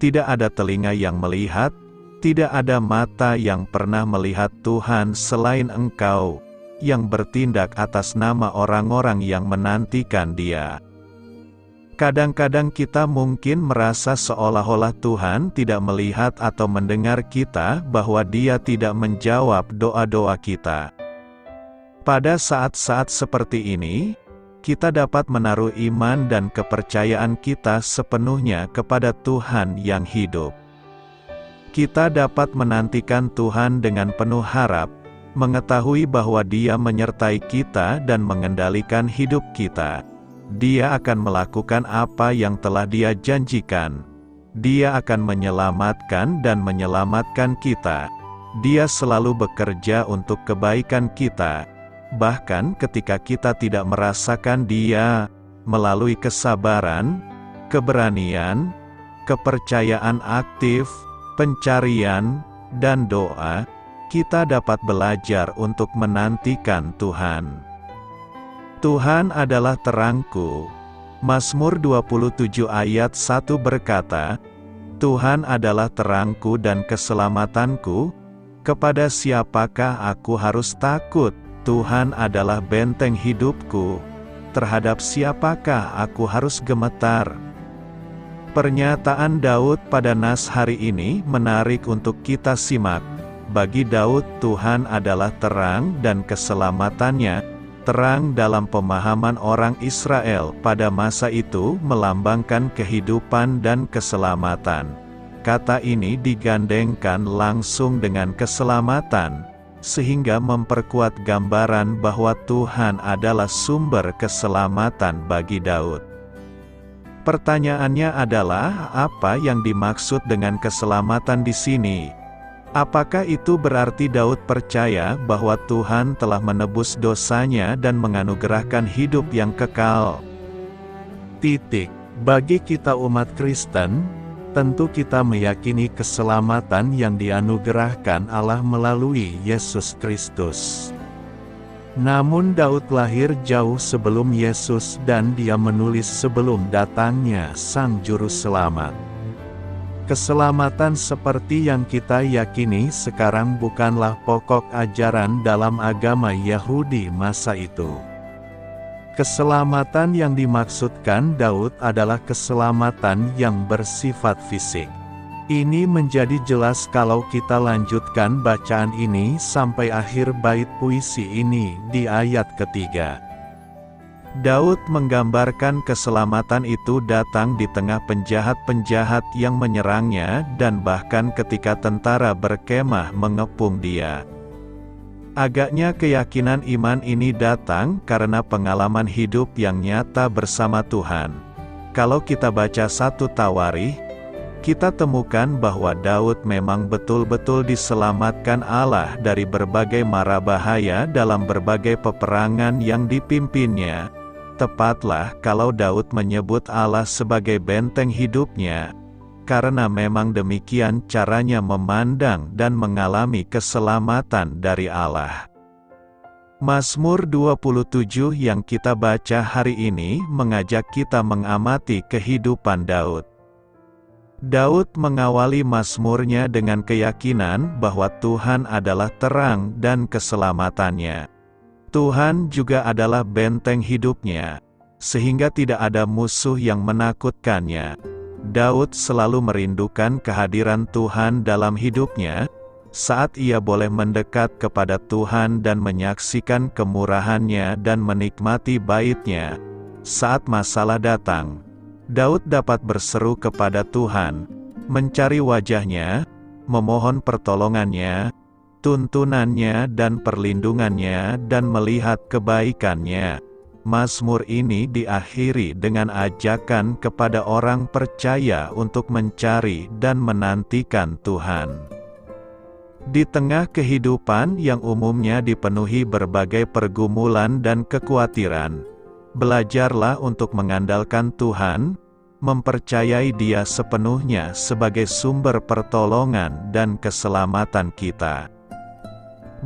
tidak ada telinga yang melihat, tidak ada mata yang pernah melihat Tuhan selain Engkau, yang bertindak atas nama orang-orang yang menantikan Dia. Kadang-kadang kita mungkin merasa seolah-olah Tuhan tidak melihat atau mendengar kita, bahwa Dia tidak menjawab doa-doa kita. Pada saat-saat seperti ini, kita dapat menaruh iman dan kepercayaan kita sepenuhnya kepada Tuhan yang hidup. Kita dapat menantikan Tuhan dengan penuh harap, mengetahui bahwa Dia menyertai kita dan mengendalikan hidup kita. Dia akan melakukan apa yang telah Dia janjikan. Dia akan menyelamatkan dan menyelamatkan kita. Dia selalu bekerja untuk kebaikan kita. Bahkan ketika kita tidak merasakan Dia, melalui kesabaran, keberanian, kepercayaan aktif, pencarian, dan doa, kita dapat belajar untuk menantikan Tuhan. Tuhan adalah terangku. Mazmur 27 ayat 1 berkata, Tuhan adalah terangku dan keselamatanku, kepada siapakah aku harus takut? Tuhan adalah benteng hidupku, terhadap siapakah aku harus gemetar? Pernyataan Daud pada nas hari ini menarik untuk kita simak. Bagi Daud, Tuhan adalah terang dan keselamatannya. Terang dalam pemahaman orang Israel pada masa itu melambangkan kehidupan dan keselamatan. Kata ini digandengkan langsung dengan keselamatan, sehingga memperkuat gambaran bahwa Tuhan adalah sumber keselamatan bagi Daud. Pertanyaannya adalah, apa yang dimaksud dengan keselamatan di sini? Apakah itu berarti Daud percaya bahwa Tuhan telah menebus dosanya dan menganugerahkan hidup yang kekal? Bagi kita umat Kristen, tentu kita meyakini keselamatan yang dianugerahkan Allah melalui Yesus Kristus. Namun Daud lahir jauh sebelum Yesus dan dia menulis sebelum datangnya Sang Juru Selamat. Keselamatan seperti yang kita yakini sekarang bukanlah pokok ajaran dalam agama Yahudi masa itu. Keselamatan yang dimaksudkan Daud adalah keselamatan yang bersifat fisik. Ini menjadi jelas kalau kita lanjutkan bacaan ini sampai akhir bait puisi ini di ayat ketiga. Daud menggambarkan keselamatan itu datang di tengah penjahat-penjahat yang menyerangnya dan bahkan ketika tentara berkemah mengepung dia. Agaknya keyakinan iman ini datang karena pengalaman hidup yang nyata bersama Tuhan. Kalau kita baca 1 Tawarikh, kita temukan bahwa Daud memang betul-betul diselamatkan Allah dari berbagai mara bahaya dalam berbagai peperangan yang dipimpinnya. Tepatlah kalau Daud menyebut Allah sebagai benteng hidupnya, karena memang demikian caranya memandang dan mengalami keselamatan dari Allah. Mazmur 27 yang kita baca hari ini mengajak kita mengamati kehidupan Daud. Daud mengawali mazmurnya dengan keyakinan bahwa Tuhan adalah terang dan keselamatannya. Tuhan juga adalah benteng hidupnya, sehingga tidak ada musuh yang menakutkannya. Daud selalu merindukan kehadiran Tuhan dalam hidupnya, saat ia boleh mendekat kepada Tuhan dan menyaksikan kemurahannya dan menikmati bait-Nya. Saat masalah datang, Daud dapat berseru kepada Tuhan, mencari wajah-Nya, memohon pertolongan-Nya, tuntunannya dan perlindungannya dan melihat kebaikan-Nya. Mazmur ini diakhiri dengan ajakan kepada orang percaya untuk mencari dan menantikan Tuhan. Di tengah kehidupan yang umumnya dipenuhi berbagai pergumulan dan kekhawatiran, belajarlah untuk mengandalkan Tuhan, mempercayai Dia sepenuhnya sebagai sumber pertolongan dan keselamatan kita.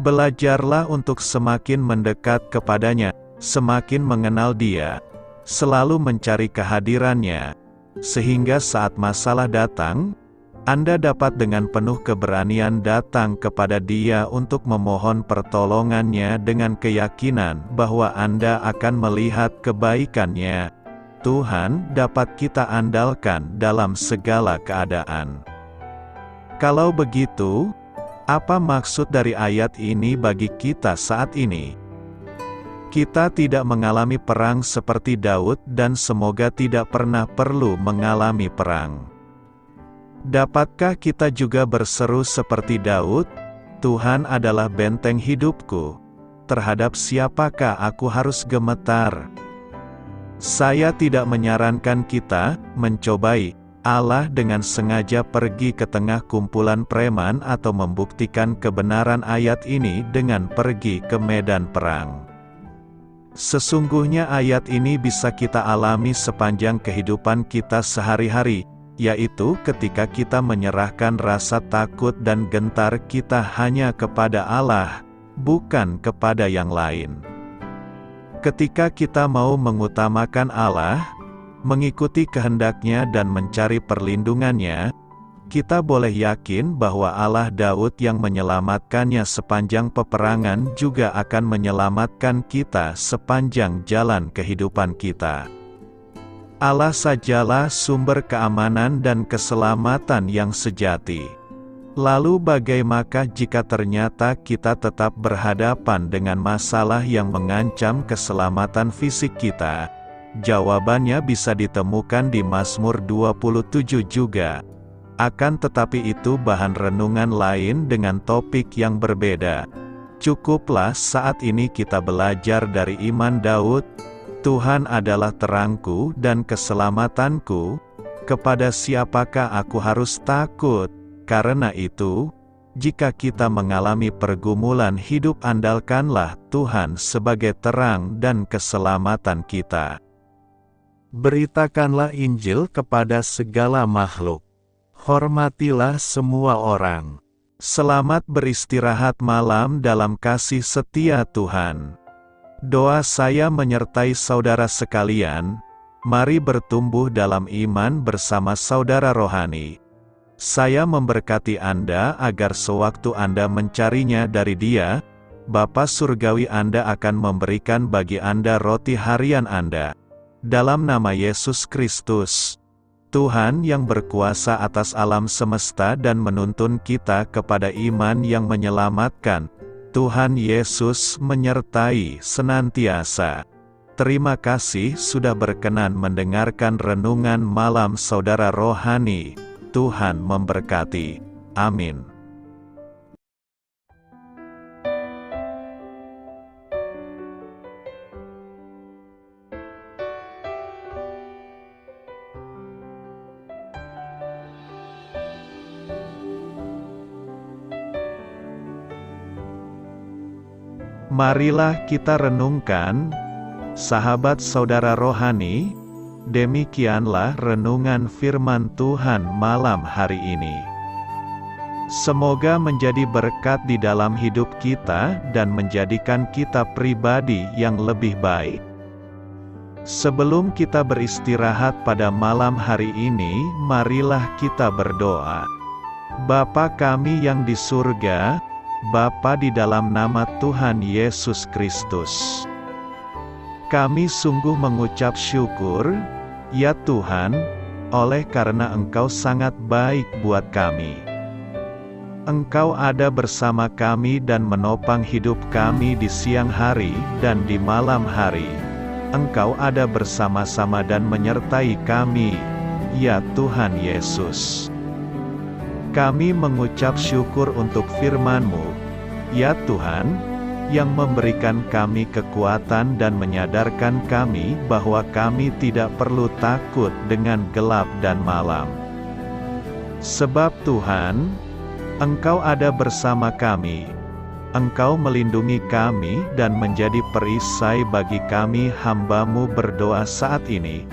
Belajarlah untuk semakin mendekat kepadanya, semakin mengenal Dia, selalu mencari kehadiran-Nya, sehingga saat masalah datang, Anda dapat dengan penuh keberanian datang kepada Dia untuk memohon pertolongan-Nya dengan keyakinan bahwa Anda akan melihat kebaikan-Nya. Tuhan dapat kita andalkan dalam segala keadaan. Kalau begitu, apa maksud dari ayat ini bagi kita saat ini? Kita tidak mengalami perang seperti Daud dan semoga tidak pernah perlu mengalami perang. Dapatkah kita juga berseru seperti Daud, "Tuhan adalah benteng hidupku, terhadap siapakah aku harus gemetar?" Saya tidak menyarankan kita mencobai Allah dengan sengaja pergi ke tengah kumpulan preman atau membuktikan kebenaran ayat ini dengan pergi ke medan perang. Sesungguhnya ayat ini bisa kita alami sepanjang kehidupan kita sehari-hari, yaitu ketika kita menyerahkan rasa takut dan gentar kita hanya kepada Allah, bukan kepada yang lain. Ketika kita mau mengutamakan Allah, mengikuti kehendak-Nya dan mencari perlindungan-Nya, kita boleh yakin bahwa Allah Daud yang menyelamatkannya sepanjang peperangan juga akan menyelamatkan kita sepanjang jalan kehidupan kita. Allah sajalah sumber keamanan dan keselamatan yang sejati. Lalu bagaimanakah jika ternyata kita tetap berhadapan dengan masalah yang mengancam keselamatan fisik kita? Jawabannya bisa ditemukan di Mazmur 27 juga. Akan tetapi itu bahan renungan lain dengan topik yang berbeda. Cukuplah saat ini kita belajar dari iman Daud, Tuhan adalah terangku dan keselamatanku, kepada siapakah aku harus takut? Karena itu, jika kita mengalami pergumulan hidup andalkanlah Tuhan sebagai terang dan keselamatan kita. Beritakanlah Injil kepada segala makhluk. Hormatilah semua orang. Selamat beristirahat malam dalam kasih setia Tuhan. Doa saya menyertai saudara sekalian, mari bertumbuh dalam iman bersama saudara rohani. Saya memberkati Anda agar sewaktu Anda mencarinya dari Dia, Bapa Surgawi Anda akan memberikan bagi Anda roti harian Anda. Dalam nama Yesus Kristus, Tuhan yang berkuasa atas alam semesta dan menuntun kita kepada iman yang menyelamatkan, Tuhan Yesus menyertai senantiasa. Terima kasih sudah berkenan mendengarkan renungan malam saudara rohani. Tuhan memberkati. Amin. Marilah kita renungkan, sahabat saudara rohani, demikianlah renungan firman Tuhan malam hari ini. Semoga menjadi berkat di dalam hidup kita dan menjadikan kita pribadi yang lebih baik. Sebelum kita beristirahat pada malam hari ini, marilah kita berdoa. Bapa kami yang di surga, Bapa di dalam nama Tuhan Yesus Kristus, kami sungguh mengucap syukur, ya Tuhan, oleh karena Engkau sangat baik buat kami. Engkau ada bersama kami dan menopang hidup kami di siang hari dan di malam hari. Engkau ada bersama-sama dan menyertai kami, ya Tuhan Yesus. Kami mengucap syukur untuk firman-Mu, ya Tuhan, yang memberikan kami kekuatan dan menyadarkan kami bahwa kami tidak perlu takut dengan gelap dan malam. Sebab Tuhan, Engkau ada bersama kami. Engkau melindungi kami dan menjadi perisai bagi kami hamba-Mu berdoa saat ini.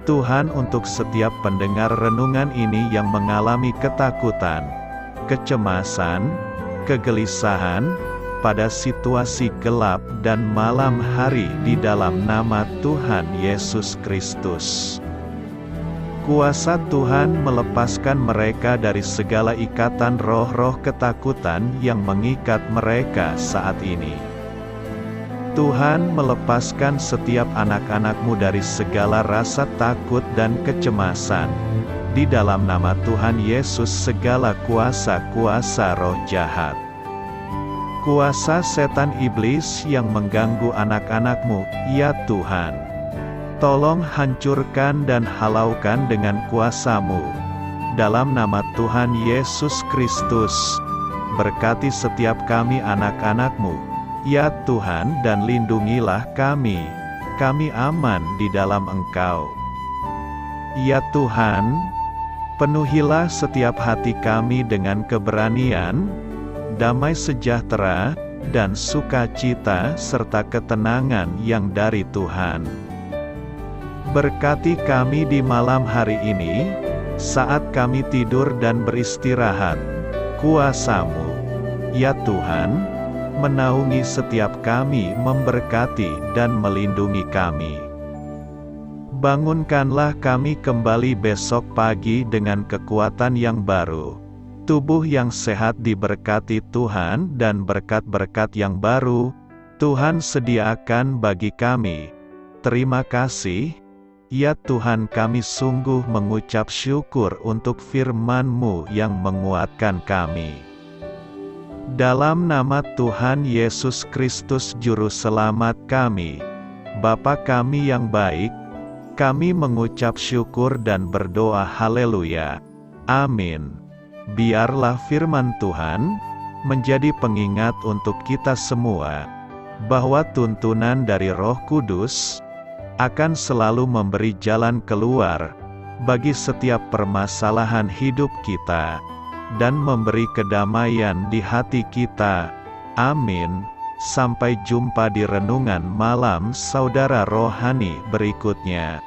Tuhan, untuk setiap pendengar renungan ini yang mengalami ketakutan, kecemasan, kegelisahan, pada situasi gelap dan malam hari di dalam nama Tuhan Yesus Kristus. Kuasa Tuhan melepaskan mereka dari segala ikatan roh-roh ketakutan yang mengikat mereka saat ini. Tuhan melepaskan setiap anak-anak-Mu dari segala rasa takut dan kecemasan. Di dalam nama Tuhan Yesus segala kuasa-kuasa roh jahat, kuasa setan iblis yang mengganggu anak-anak-Mu, ya Tuhan, tolong hancurkan dan halaukan dengan kuasa-Mu. Dalam nama Tuhan Yesus Kristus, berkati setiap kami anak-anak-Mu, ya Tuhan, dan lindungilah kami. Kami aman di dalam Engkau. Ya Tuhan, penuhilah setiap hati kami dengan keberanian, damai sejahtera, dan sukacita serta ketenangan yang dari Tuhan. Berkati kami di malam hari ini, saat kami tidur dan beristirahat. Kuasa-Mu, ya Tuhan, menaungi setiap kami, memberkati dan melindungi kami. Bangunkanlah kami kembali besok pagi dengan kekuatan yang baru. Tubuh yang sehat diberkati Tuhan dan berkat-berkat yang baru Tuhan sediakan bagi kami. Terima kasih. Ya Tuhan, kami sungguh mengucap syukur untuk firman-Mu yang menguatkan kami. Dalam nama Tuhan Yesus Kristus Juru Selamat kami, Bapa kami yang baik, kami mengucap syukur dan berdoa haleluya. Amin. Biarlah firman Tuhan menjadi pengingat untuk kita semua, bahwa tuntunan dari Roh Kudus akan selalu memberi jalan keluar bagi setiap permasalahan hidup kita, dan memberi kedamaian di hati kita. Amin. Sampai jumpa di renungan malam saudara rohani berikutnya.